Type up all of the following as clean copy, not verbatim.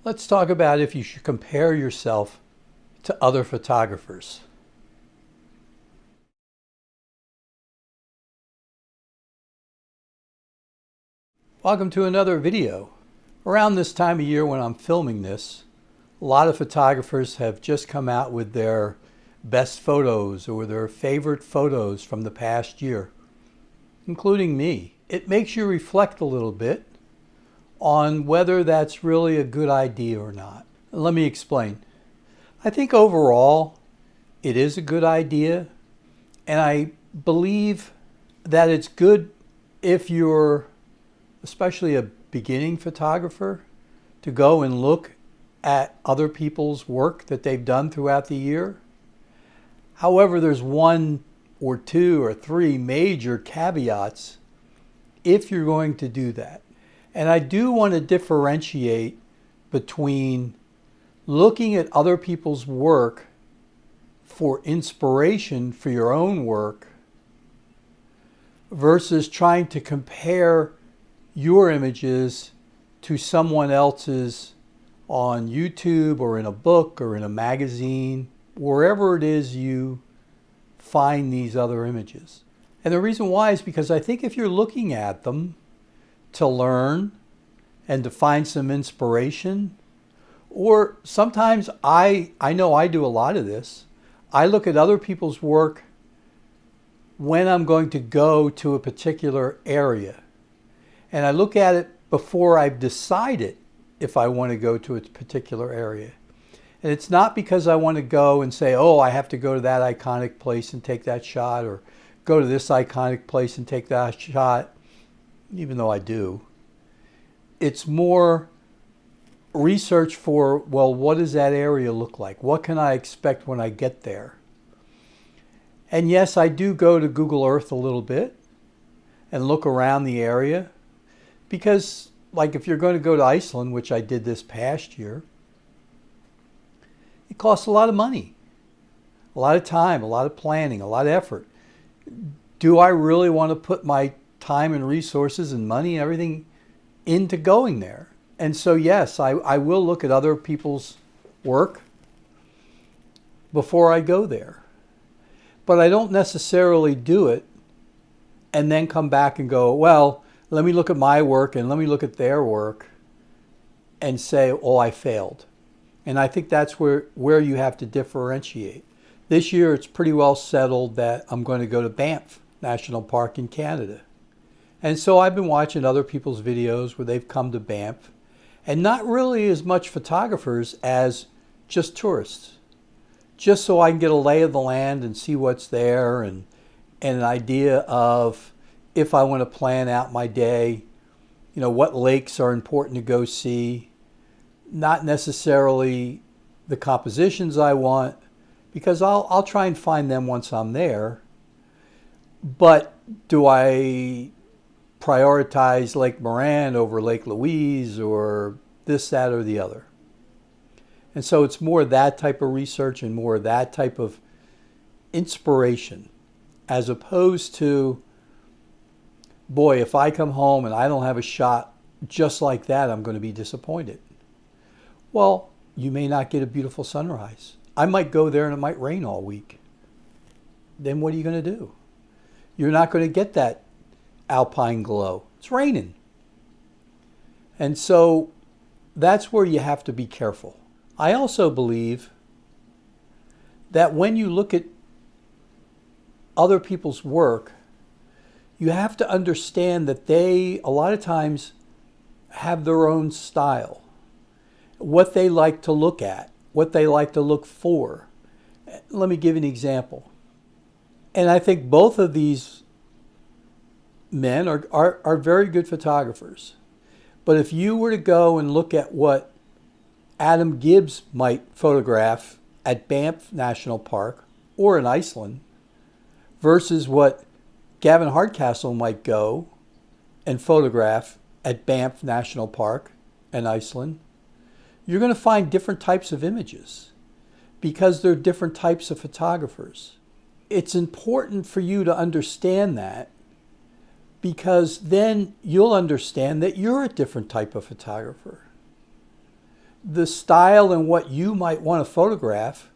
Let's talk about if you should compare yourself to other photographers. Welcome to another video. Around this time of year when I'm filming this, a lot of photographers have just come out with their best photos or their favorite photos from the past year, including me. It makes you reflect a little bit on whether that's really a good idea or not. Let me explain. I think overall it is a good idea, and I believe that it's good if you're especially a beginning photographer to go and look at other people's work that they've done throughout the year. However, there's one or two or three major caveats if you're going to do that. And I do want to differentiate between looking at other people's work for inspiration for your own work versus trying to compare your images to someone else's on YouTube or in a book or in a magazine, wherever it is you find these other images. And the reason why is because I think if you're looking at them to learn and to find some inspiration, or sometimes I know I do a lot of this, I look at other people's work when I'm going to go to a particular area. And I look at it before I've decided if I want to go to a particular area. And it's not because I want to go and say, oh, I have to go to that iconic place and take that shot, or go to this iconic place and take that shot, even though I do. It's more research for, well, what does that area look like? What can I expect when I get there? And yes, I do go to Google Earth a little bit and look around the area, because like if you're going to go to Iceland, which I did this past year, it costs a lot of money, a lot of time, a lot of planning, a lot of effort. Do I really want to put my time and resources and money and everything into going there? And so yes, I will look at other people's work before I go there. But I don't necessarily do it and then come back and go, well, let me look at my work and let me look at their work and say, oh, I failed. And I think that's where you have to differentiate. This year, it's pretty well settled that I'm going to go to Banff National Park in Canada. And so I've been watching other people's videos where they've come to Banff, and not really as much photographers as just tourists, just so I can get a lay of the land and see what's there, and an idea of if I want to plan out my day, you know, what lakes are important to go see, not necessarily the compositions I want, because I'll try and find them once I'm there. But do I prioritize Lake Moran over Lake Louise or this, that, or the other? And so it's more that type of research and more that type of inspiration, as opposed to, boy, if I come home and I don't have a shot just like that, I'm going to be disappointed. Well, you may not get a beautiful sunrise. I might go there and it might rain all week. Then what are you going to do? You're not going to get that alpine glow. It's raining. And so that's where you have to be careful. I also believe that when you look at other people's work, you have to understand that they, a lot of times, have their own style, what they like to look at, what they like to look for. Let me give you an example. And I think both of these men are very good photographers. But if you were to go and look at what Adam Gibbs might photograph at Banff National Park or in Iceland versus what Gavin Hardcastle might go and photograph at Banff National Park and Iceland, you're going to find different types of images because they're different types of photographers. It's important for you to understand that, because then you'll understand that you're a different type of photographer. the style and what you might want to photograph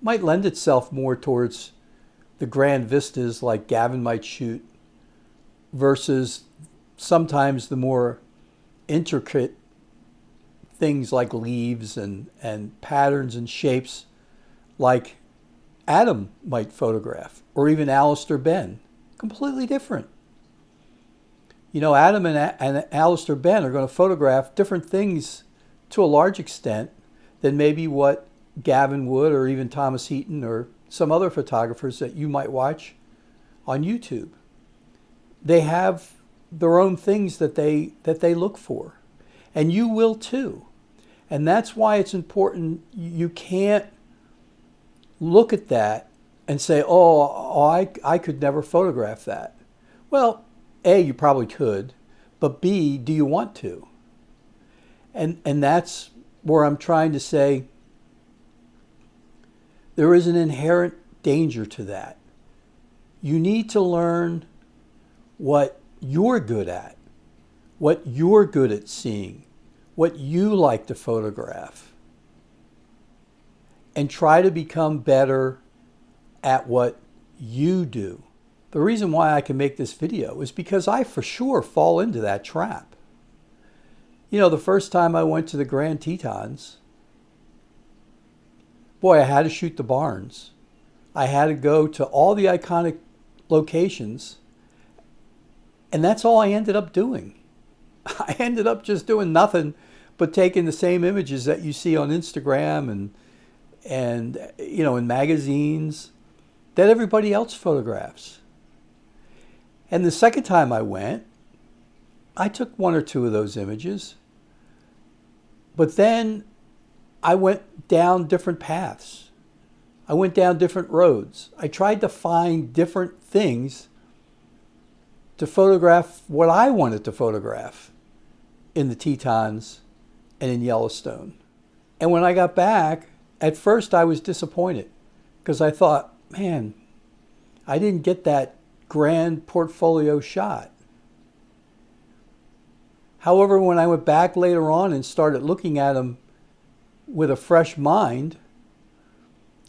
might lend itself more towards the grand vistas like Gavin might shoot versus sometimes the more intricate things like leaves and patterns and shapes like Adam might photograph, or even Alistair Ben. Completely different. You know, Adam and Alistair Ben are going to photograph different things to a large extent than maybe what Gavin would, or even Thomas Heaton, or some other photographers that you might watch on YouTube. They have their own things that they look for, and you will too. And that's why it's important. You can't look at that and say, oh, I could never photograph that. Well, A, you probably could, but B, do you want to? And that's where I'm trying to say there is an inherent danger to that. You need to learn what you're good at, what you're good at seeing, what you like to photograph, and try to become better at what you do. The reason why I can make this video is because I for sure fall into that trap. You know, the first time I went to the Grand Tetons, boy, I had to shoot the barns. I had to go to all the iconic locations, and that's all I ended up doing. I ended up just doing nothing but taking the same images that you see on Instagram and you know, in magazines that everybody else photographs. And the second time I went, I took one or two of those images, but then I went down different paths. I went down different roads. I tried to find different things to photograph what I wanted to photograph in the Tetons and in Yellowstone. And when I got back, at first I was disappointed because I thought, man, I didn't get that grand portfolio shot. However, when I went back later on and started looking at them with a fresh mind,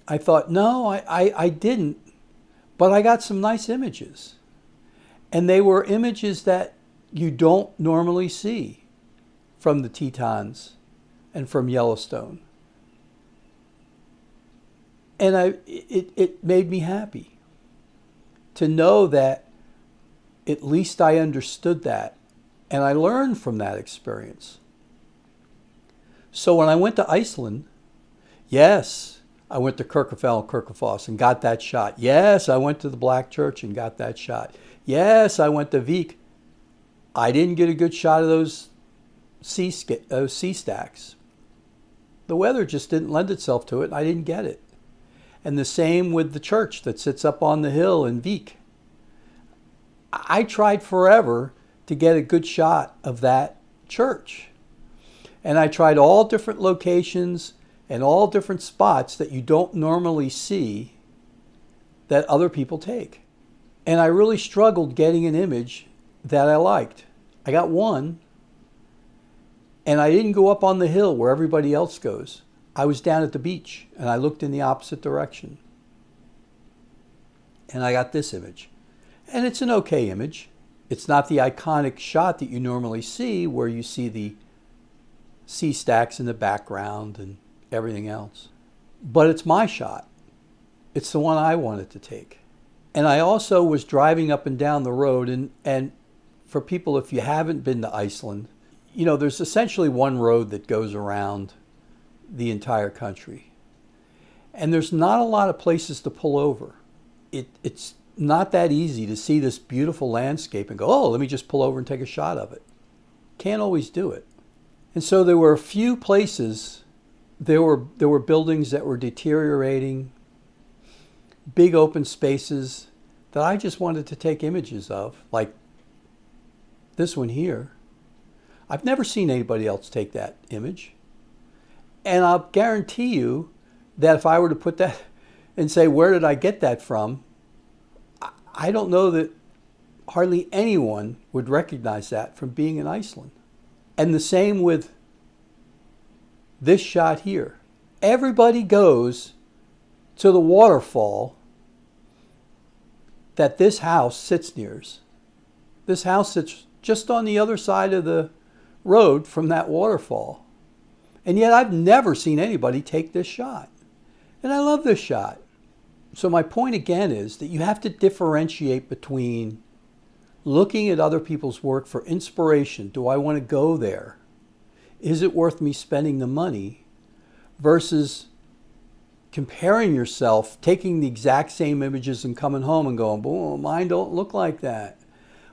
I thought, no, I didn't, but I got some nice images. And they were images that you don't normally see from the Tetons and from Yellowstone. And it made me happy to know that at least I understood that, and I learned from that experience. So when I went to Iceland, yes, I went to Kirkafell and Kirkafoss and got that shot. Yes, I went to the Black Church and got that shot. Yes, I went to Vik. I didn't get a good shot of those sea stacks. The weather just didn't lend itself to it, and I didn't get it. And the same with the church that sits up on the hill in Vik. I tried forever to get a good shot of that church. And I tried all different locations and all different spots that you don't normally see that other people take. And I really struggled getting an image that I liked. I got one, and I didn't go up on the hill where everybody else goes. I was down at the beach, and I looked in the opposite direction. And I got this image. And it's an okay image. It's not the iconic shot that you normally see, where you see the sea stacks in the background and everything else. But it's my shot. It's the one I wanted to take. And I also was driving up and down the road, and for people, if you haven't been to Iceland, you know, there's essentially one road that goes around the entire country. And there's not a lot of places to pull over. It's not that easy to see this beautiful landscape and go, oh, let me just pull over and take a shot of it. Can't always do it. And so there were a few places, there were buildings that were deteriorating, big open spaces that I just wanted to take images of, like this one here. I've never seen anybody else take that image. And I'll guarantee you that if I were to put that and say, where did I get that from? I don't know that hardly anyone would recognize that from being in Iceland. And the same with this shot here. Everybody goes to the waterfall that this house sits near. This house sits just on the other side of the road from that waterfall. And yet I've never seen anybody take this shot. And I love this shot. So my point again is that you have to differentiate between looking at other people's work for inspiration. Do I want to go there? Is it worth me spending the money? Versus comparing yourself, taking the exact same images and coming home and going, boom, mine don't look like that.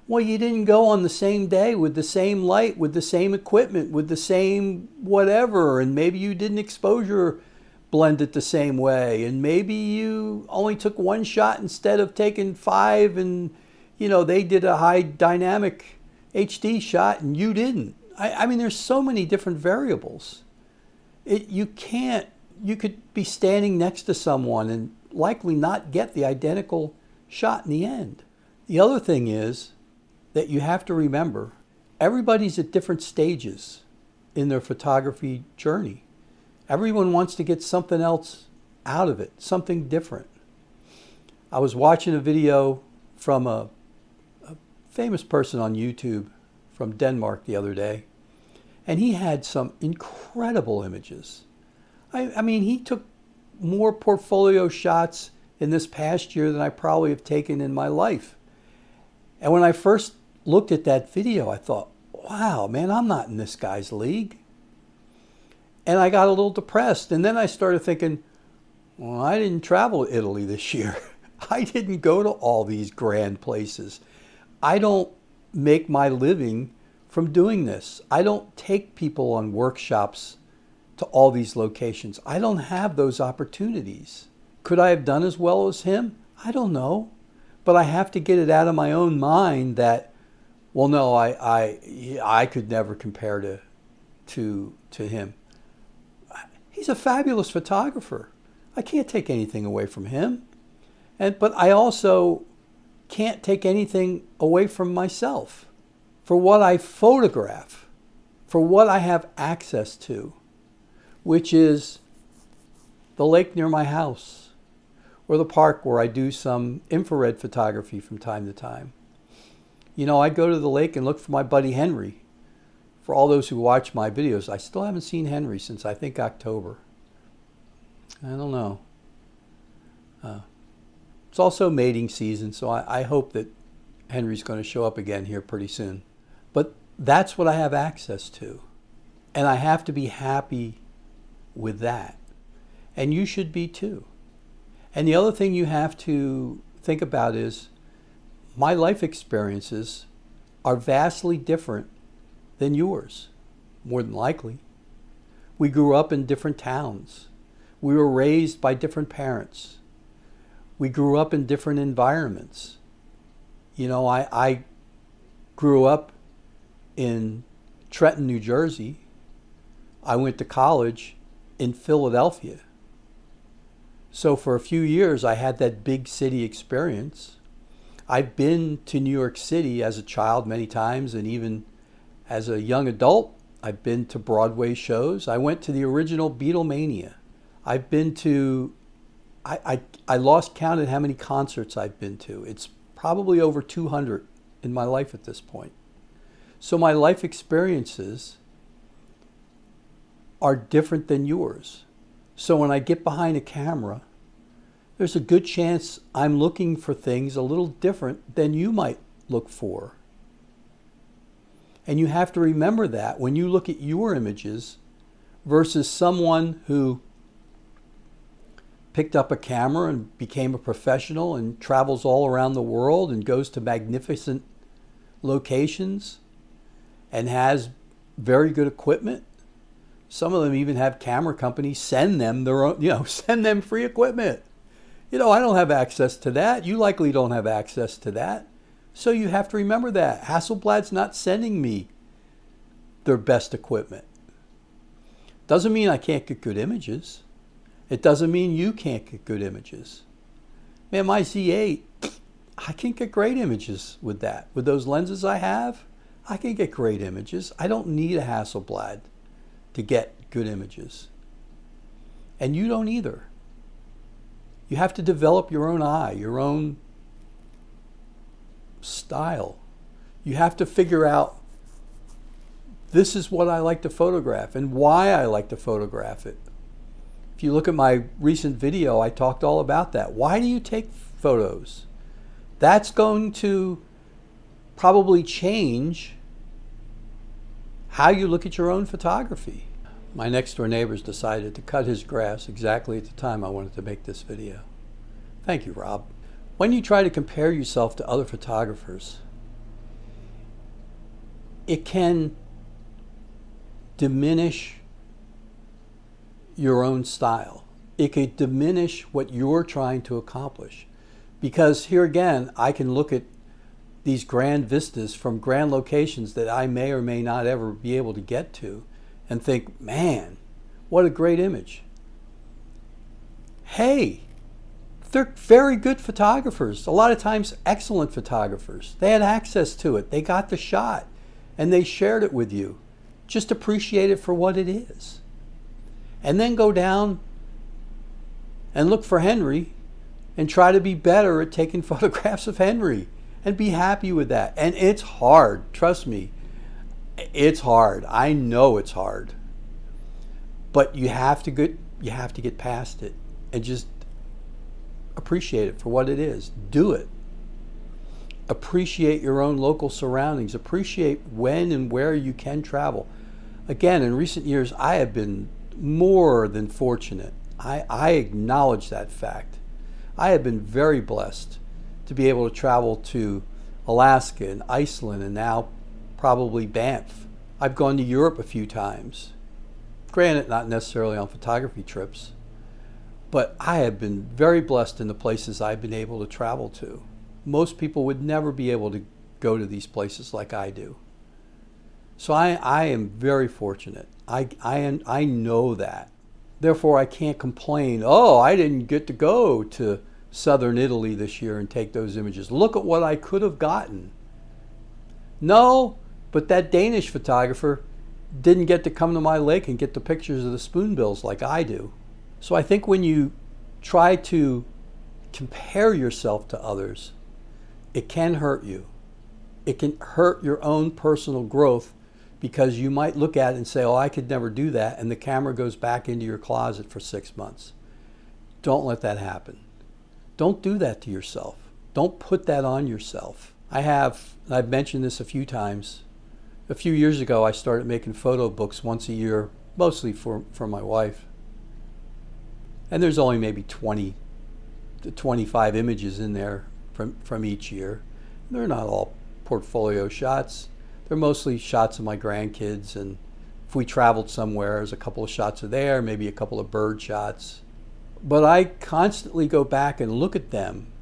Well, you didn't go on the same day with the same light, with the same equipment, with the same whatever, and maybe you didn't exposure blend it the same way, and maybe you only took one shot instead of taking 5, and they did a high dynamic HD shot and you didn't. I mean, there's so many different variables. You could be standing next to someone and likely not get the identical shot in the end. The other thing is that you have to remember, everybody's at different stages in their photography journey. Everyone wants to get something else out of it, something different. I was watching a video from a famous person on YouTube from Denmark the other day, and he had some incredible images. I mean, he took more portfolio shots in this past year than I probably have taken in my life. And when I first looked at that video, I thought, wow, man, I'm not in this guy's league. And I got a little depressed. And then I started thinking, well, I didn't travel to Italy this year. I didn't go to all these grand places. I don't make my living from doing this. I don't take people on workshops to all these locations. I don't have those opportunities. Could I have done as well as him? I don't know. But I have to get it out of my own mind that, well, no, I could never compare to him. He's a fabulous photographer. I can't take anything away from him. But I also can't take anything away from myself. For what I photograph, for what I have access to, which is the lake near my house, or the park where I do some infrared photography from time to time. I go to the lake and look for my buddy Henry. For all those who watch my videos, I still haven't seen Henry since I think October. I don't know. It's also mating season, so I hope that Henry's going to show up again here pretty soon. But that's what I have access to. And I have to be happy with that. And you should be too. And the other thing you have to think about is my life experiences are vastly different than yours, more than likely. We grew up in different towns. We were raised by different parents. We grew up in different environments. I grew up in Trenton, New Jersey. I went to college in Philadelphia. So for a few years, I had that big city experience. I've been to New York City as a child many times, and even as a young adult, I've been to Broadway shows. I went to the original Beatlemania. I've been to, I lost count at how many concerts I've been to. It's probably over 200 in my life at this point. So my life experiences are different than yours. So when I get behind a camera, there's a good chance I'm looking for things a little different than you might look for. And you have to remember that when you look at your images versus someone who picked up a camera and became a professional and travels all around the world and goes to magnificent locations and has very good equipment. Some of them even have camera companies send them their own, send them free equipment. I don't have access to that. You likely don't have access to that. So you have to remember that. Hasselblad's not sending me their best equipment. Doesn't mean I can't get good images. It doesn't mean you can't get good images. Man, my Z8, I can get great images with that. With those lenses I have, I can get great images. I don't need a Hasselblad to get good images. And you don't either. You have to develop your own eye, your own style. You have to figure out, this is what I like to photograph and why I like to photograph it. If you look at my recent video, I talked all about that. Why do you take photos? That's going to probably change how you look at your own photography. My next door neighbors decided to cut his grass exactly at the time I wanted to make this video. Thank you, Rob. When you try to compare yourself to other photographers, it can diminish your own style. It could diminish what you're trying to accomplish. Because here again, I can look at these grand vistas from grand locations that I may or may not ever be able to get to and think, man, what a great image. Hey, they're very good photographers. A lot of times, excellent photographers. They had access to it. They got the shot and they shared it with you. Just appreciate it for what it is. And then go down and look for Henry and try to be better at taking photographs of Henry and be happy with that. And it's hard, trust me. It's hard. I know it's hard. But you have to get past it and just appreciate it for what it is. Do it. Appreciate your own local surroundings. Appreciate when and where you can travel. Again, in recent years, I have been more than fortunate. I acknowledge that fact. I have been very blessed to be able to travel to Alaska and Iceland and now probably Banff. I've gone to Europe a few times. Granted, not necessarily on photography trips, but I have been very blessed in the places I've been able to travel to. Most people would never be able to go to these places like I do. So I am very fortunate. I know that. Therefore, I can't complain, oh, I didn't get to go to southern Italy this year and take those images. Look at what I could have gotten. No, but that Danish photographer didn't get to come to my lake and get the pictures of the spoonbills like I do. So I think when you try to compare yourself to others, it can hurt you. It can hurt your own personal growth because you might look at it and say, oh, I could never do that, and the camera goes back into your closet for 6 months. Don't let that happen. Don't do that to yourself. Don't put that on yourself. I've mentioned this a few times. A few years ago, I started making photo books once a year, mostly for my wife. And there's only maybe 20 to 25 images in there from each year. They're not all portfolio shots. They're mostly shots of my grandkids, and if we traveled somewhere, there's a couple of shots of there, maybe a couple of bird shots. But I constantly go back and look at them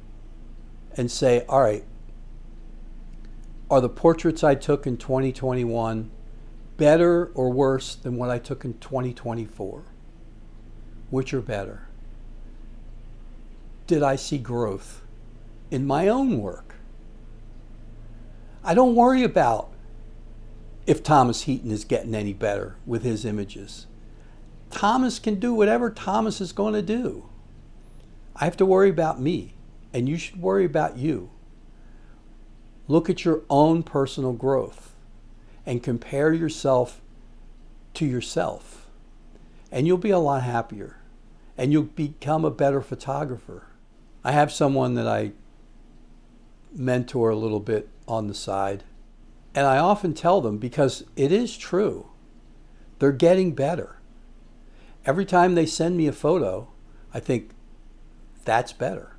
and say, all right, are the portraits I took in 2021 better or worse than what I took in 2024? Which are better? Did I see growth in my own work? I don't worry about if Thomas Heaton is getting any better with his images. Thomas can do whatever Thomas is going to do. I have to worry about me, and you should worry about you. Look at your own personal growth and compare yourself to yourself, and you'll be a lot happier, and you'll become a better photographer. I have someone that I mentor a little bit on the side, and I often tell them, because it is true, they're getting better. Every time they send me a photo, I think, that's better.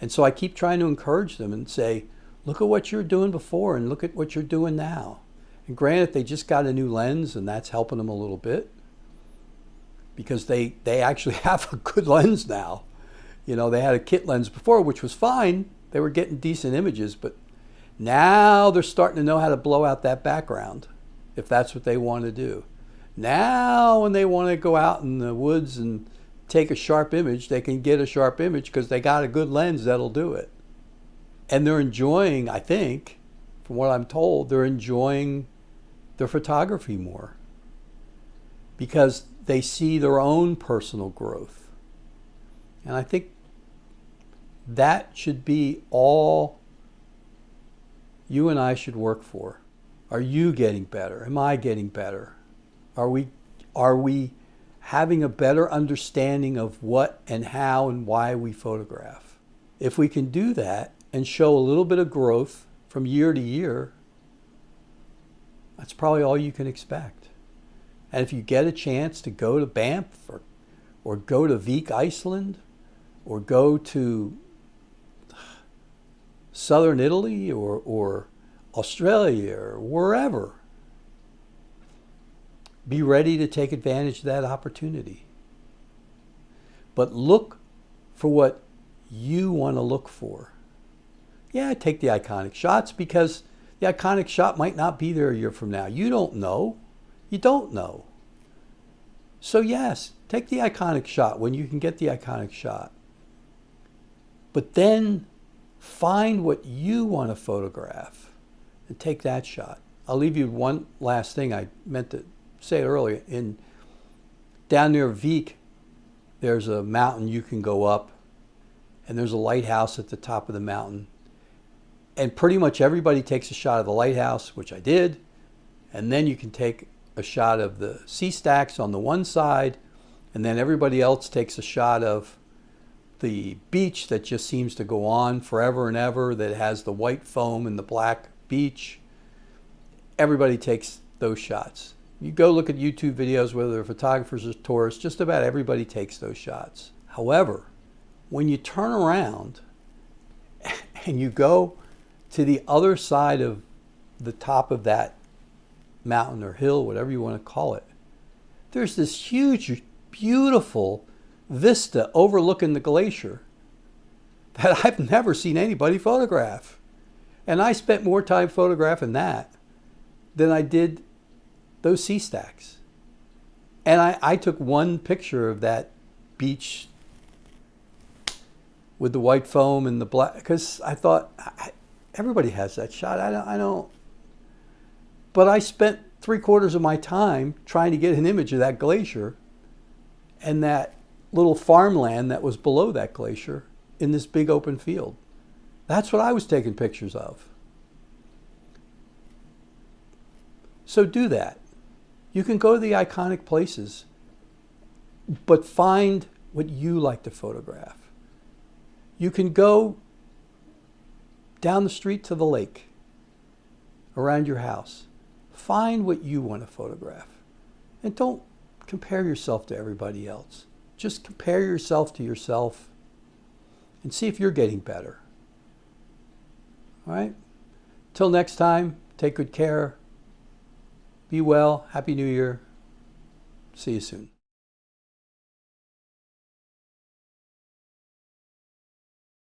And so I keep trying to encourage them and say, look at what you were doing before and look at what you're doing now. And granted, they just got a new lens, and that's helping them a little bit because they actually have a good lens now. You know, they had a kit lens before, which was fine. They were getting decent images, but now they're starting to know how to blow out that background if that's what they want to do. Now when they want to go out in the woods and take a sharp image, they can get a sharp image because they got a good lens that'll do it. And they're enjoying, I think, from what I'm told, they're enjoying their photography more. because they see their own personal growth. And I think that should be all you and I should work for. Are you getting better? Am I getting better? Are we having a better understanding of what and how and why we photograph? If we can do that and show a little bit of growth from year to year, that's probably all you can expect. And if you get a chance to go to Banff or go to Vik, Iceland, or go to southern Italy or Australia or wherever, be ready to take advantage of that opportunity. But look for what you want to look for. Yeah, take the iconic shots, because the iconic shot might not be there a year from now. You don't know. You don't know. So yes, take the iconic shot when you can get the iconic shot. But then find what you want to photograph and take that shot. I'll leave you one last thing I meant to say earlier. Down near Vik, there's a mountain you can go up, and there's a lighthouse at the top of the mountain. And pretty much everybody takes a shot of the lighthouse, which I did, and then you can take a shot of the sea stacks on the one side, and then everybody else takes a shot of the beach that just seems to go on forever and ever, that has the white foam and the black beach. Everybody takes those shots. You go look at YouTube videos, whether they're photographers or tourists, just about everybody takes those shots. However, when you turn around and you go to the other side of the top of that mountain or hill, whatever you want to call it, there's this huge, beautiful vista overlooking the glacier that I've never seen anybody photograph. And I spent more time photographing that than I did those sea stacks. And I took one picture of that beach with the white foam and the black, because I thought, everybody has that shot. I don't. But I spent 3/4 of my time trying to get an image of that glacier and that little farmland that was below that glacier in this big open field. That's what I was taking pictures of. So do that. You can go to the iconic places, but find what you like to photograph. You can go down the street to the lake, around your house. Find what you want to photograph. And don't compare yourself to everybody else. Just compare yourself to yourself and see if you're getting better. All right? Till next time, take good care. Be well. Happy New Year. See you soon.